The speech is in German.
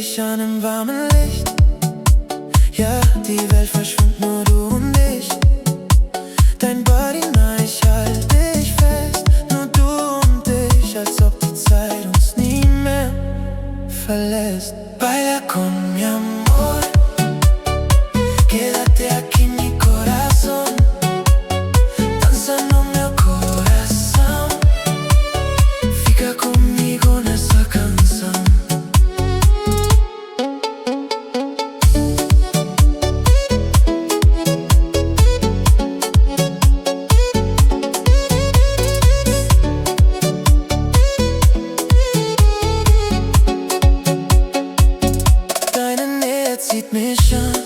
mich an im warmen Licht. Ja, die Welt verschwimmt, nur du und ich. Dein Body, na, ich halte dich fest. Nur du und ich, als ob die Zeit uns nie mehr verlässt. Baila con mi amor, quédate aquí en mi corazón, danzándome al corazón. Fica conmigo nessa canção. Deine Nähe zieht mich an,